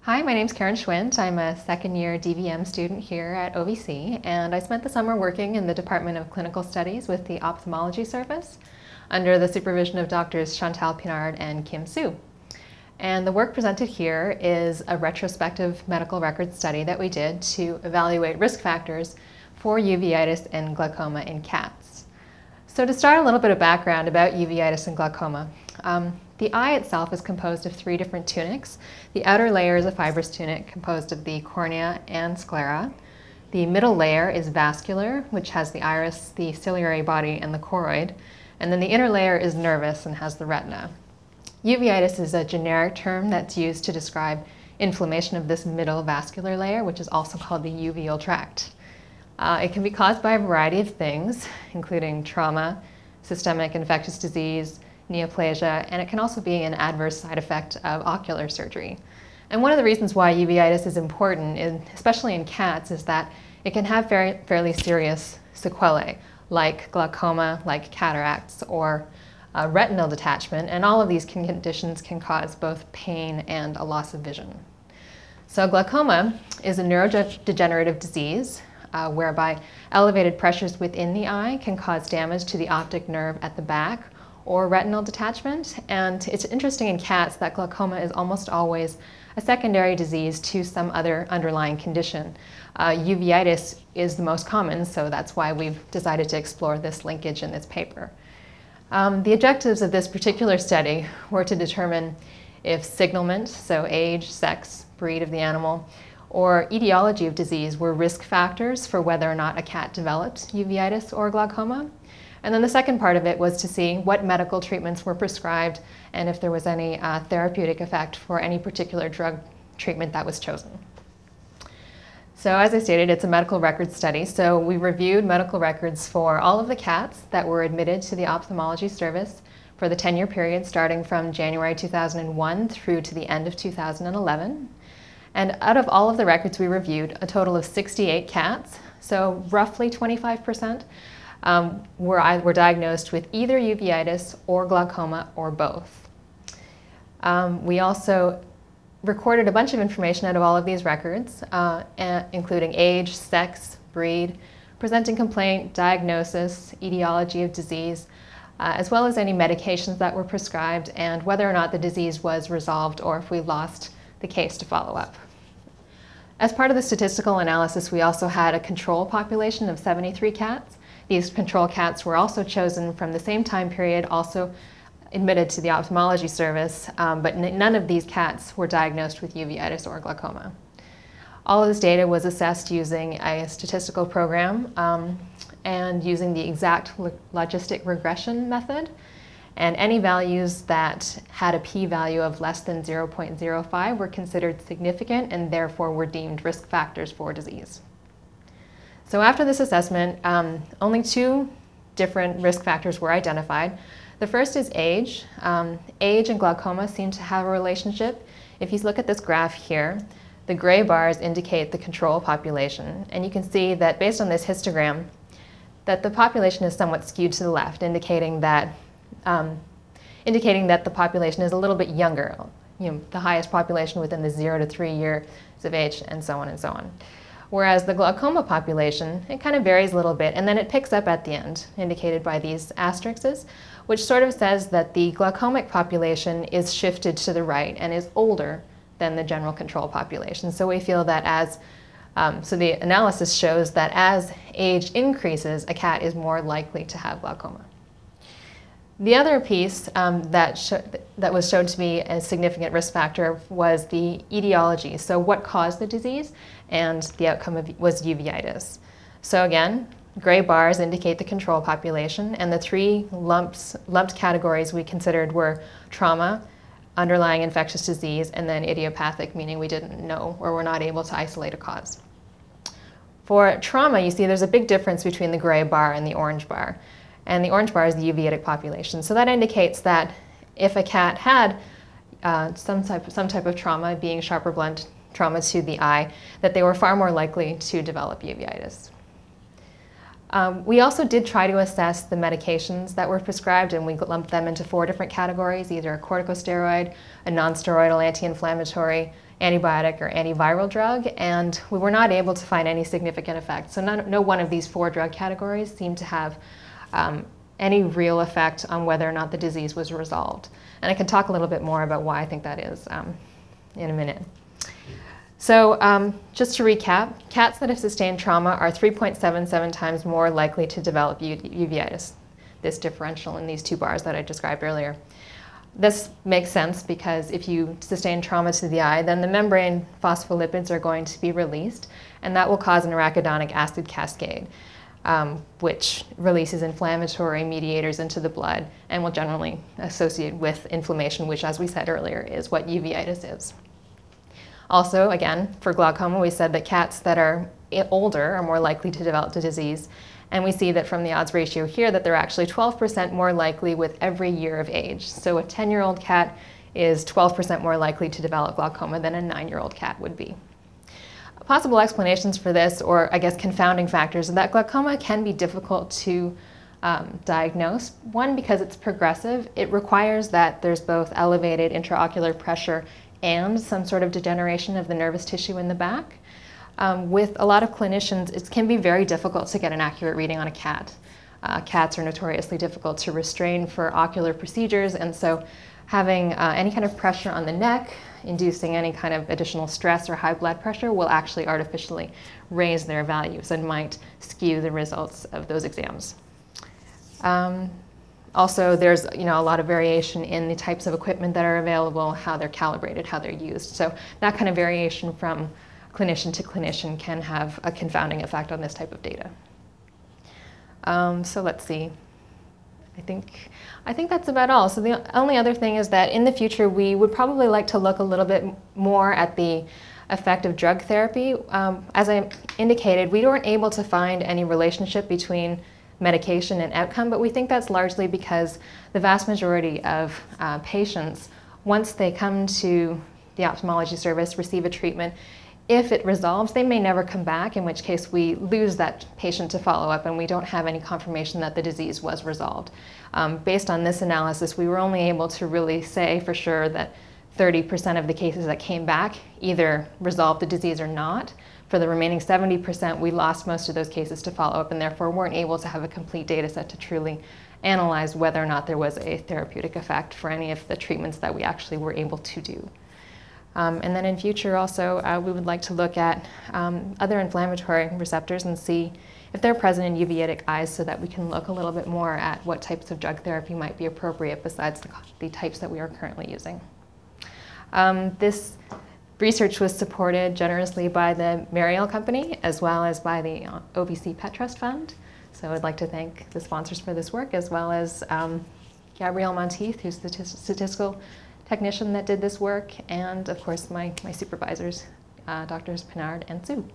Hi, my name's Schwindt. I'm a second-year DVM student here at OVC, and I spent the summer working in the Department of Clinical Studies with the Ophthalmology Service under the supervision of Drs. Chantal Pinard and Kim Su. And the work presented here is a retrospective medical record study that we did to evaluate risk factors for uveitis and glaucoma in cats. So to start, a little bit of background about uveitis and glaucoma. The eye itself is composed of three different tunics. The outer layer is a fibrous tunic composed of the cornea and sclera. The middle layer is vascular, which has the iris, the ciliary body, and the choroid. And then the inner layer is nervous and has the retina. Uveitis is a generic term that's used to describe inflammation of this middle vascular layer, which is also called the uveal tract. It can be caused by a variety of things, including trauma, systemic infectious disease, neoplasia, and it can also be an adverse side effect of ocular surgery. And one of the reasons why uveitis is important, especially in cats, is that it can have fairly serious sequelae, like glaucoma, like cataracts, or retinal detachment, and all of these conditions can cause both pain and a loss of vision. So glaucoma is a neurodegenerative disease whereby elevated pressures within the eye can cause damage to the optic nerve at the back or retinal detachment. And it's interesting in cats that glaucoma is almost always a secondary disease to some other underlying condition. Uveitis is the most common, so that's why we've decided to explore this linkage in this paper. The objectives of this particular study were to determine if signalment, so age, sex, breed of the animal, or etiology of disease were risk factors for whether or not a cat developed uveitis or glaucoma. And then the second part of it was to see what medical treatments were prescribed and if there was any therapeutic effect for any particular drug treatment that was chosen. So as I stated, it's a medical record study. So we reviewed medical records for all of the cats that were admitted to the ophthalmology service for the 10-year period starting from January 2001 through to the end of 2011. And out of all of the records we reviewed, a total of 68 cats, so roughly 25%, were diagnosed with either uveitis or glaucoma or both. We also recorded a bunch of information out of all of these records, including age, sex, breed, presenting complaint, diagnosis, etiology of disease, as well as any medications that were prescribed and whether or not the disease was resolved or if we lost the case to follow up. As part of the statistical analysis, we also had a control population of 73 cats. These control cats were also chosen from the same time period, also admitted to the ophthalmology service, but none of these cats were diagnosed with uveitis or glaucoma. All of this data was assessed using a statistical program and using the exact logistic regression method. And any values that had a p-value of less than 0.05 were considered significant and therefore were deemed risk factors for disease. So after this assessment, only two different risk factors were identified. The first is age. Age and glaucoma seem to have a relationship. If you look at this graph here, the gray bars indicate the control population. And you can see that based on this histogram, that the population is somewhat skewed to the left, indicating that the population is a little bit younger, the highest population within the 0 to 3 years of age, and so on and so on. Whereas the glaucoma population, it kind of varies a little bit, and then it picks up at the end, indicated by these asterisks, which sort of says that the glaucomic population is shifted to the right and is older than the general control population. So we feel that so the analysis shows that as age increases, a cat is more likely to have glaucoma. The other piece that was shown to be a significant risk factor was the etiology, so what caused the disease, and the outcome was uveitis. So again, gray bars indicate the control population, and the three lumped categories we considered were trauma, underlying infectious disease, and then idiopathic, meaning we didn't know or were not able to isolate a cause. For trauma, you see there's a big difference between the gray bar and the orange bar. And the orange bar is the uveitic population. So that indicates that if a cat had some type of trauma, being sharp or blunt trauma to the eye, that they were far more likely to develop uveitis. We also did try to assess the medications that were prescribed, and we lumped them into 4 different categories, either a corticosteroid, a non-steroidal anti-inflammatory, antibiotic or antiviral drug, and we were not able to find any significant effect. So no one of these 4 drug categories seemed to have any real effect on whether or not the disease was resolved. And I can talk a little bit more about why I think that is in a minute. So just to recap, cats that have sustained trauma are 3.77 times more likely to develop uveitis, this differential in these 2 bars that I described earlier. This makes sense because if you sustain trauma to the eye, then the membrane phospholipids are going to be released, and that will cause an arachidonic acid cascade, which releases inflammatory mediators into the blood and will generally associate with inflammation, which, as we said earlier, is what uveitis is. Also, again, for glaucoma, we said that cats that are older are more likely to develop the disease. And we see that from the odds ratio here that they're actually 12% more likely with every year of age. So a 10-year-old cat is 12% more likely to develop glaucoma than a 9-year-old cat would be. Possible explanations for this, or I guess confounding factors, is that glaucoma can be difficult to diagnose. One, because it's progressive. It requires that there's both elevated intraocular pressure and some sort of degeneration of the nervous tissue in the back. With a lot of clinicians, it can be very difficult to get an accurate reading on a cat. Cats are notoriously difficult to restrain for ocular procedures, and so having any kind of pressure on the neck, inducing any kind of additional stress or high blood pressure will actually artificially raise their values and might skew the results of those exams. Also, there's a lot of variation in the types of equipment that are available, how they're calibrated, how they're used. So that kind of variation from clinician to clinician can have a confounding effect on this type of data. So let's see. I think that's about all. So the only other thing is that in the future we would probably like to look a little bit more at the effect of drug therapy. As I indicated, we weren't able to find any relationship between medication and outcome, but we think that's largely because the vast majority of patients, once they come to the ophthalmology service, receive a treatment, if it resolves, they may never come back, in which case we lose that patient to follow up and we don't have any confirmation that the disease was resolved. Based on this analysis, we were only able to really say for sure that 30% of the cases that came back either resolved the disease or not. For the remaining 70%, we lost most of those cases to follow up and therefore weren't able to have a complete data set to truly analyze whether or not there was a therapeutic effect for any of the treatments that we actually were able to do. And then in future also, we would like to look at other inflammatory receptors and see if they're present in uveitic eyes so that we can look a little bit more at what types of drug therapy might be appropriate besides the types that we are currently using. This research was supported generously by the Mariel Company as well as by the OVC Pet Trust Fund. So I'd like to thank the sponsors for this work as well as Gabrielle Monteith, who's the statistical technician that did this work, and of course my supervisors, Drs. Pinard and Sue.